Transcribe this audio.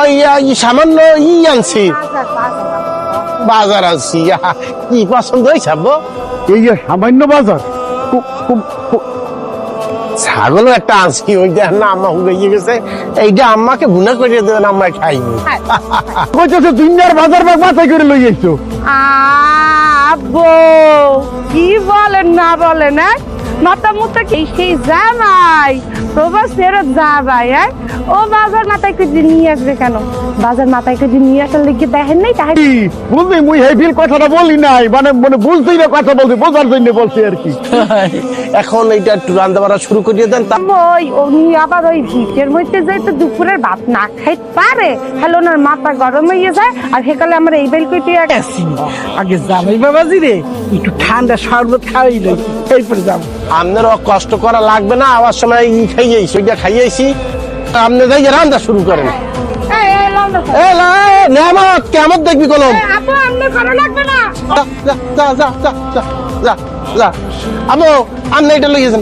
ওই সামান্য আনছি, বাজার আনছি। কি পছন্দ হয়েছে আব্বু? এই যে সামান্য বাজার ছাগলও একটা আনছি, ওই যে না আম্মা হুয়ে গেছে, এইটা আম্মাকে ভুনা করে দেবেন, আম্মা খাইনি। কইতেছে দুনিয়ার বাজার ভাগ মাথায় করে লই যাইছো। আব্বু কি বলেন না বলেন, মাথা মুতা কি সেই জামাই প্রবাস ফেরত যাবাই, ও বাজার মাথায় কেজি নিয়ে আসবে কেন? বাজার মাথায় কেজি নিয়ে আসার লিখে দেখেন নাই তাই বুঝলি মুই হেভিল কথাটা বলি নাই, মানে মানে বুঝতেই না কথা বলছি, বোঝার জন্য বলছি আর কি। এখন এইটা একটু রান্না বাড়া শুরু করিয়ে দেন। ওই উনি আবার ওই ভিটের মধ্যে যাইতে দুপুরের ভাত না খাইতে পারে, হ্যালো ওনার মাথা গরম হয়ে যায়, আর সেকালে আমার এই বেল কইতে আগে জামাই বাবাজি রে একটু ঠান্ডা শরবত খাওয়াইলে এরপরে যাবো। আপনারও কষ্ট করা লাগবে না, আবার সময় খাইয়েছি, ওইটা খাইয়েছি, আপনি যাই রান্না শুরু করেন। নেয়ামত কেমন দেখবি কলম? আপু আপনি করা লাগবে না। যা যা যা যা যা যা। আপনি এটা লইয়েছেন।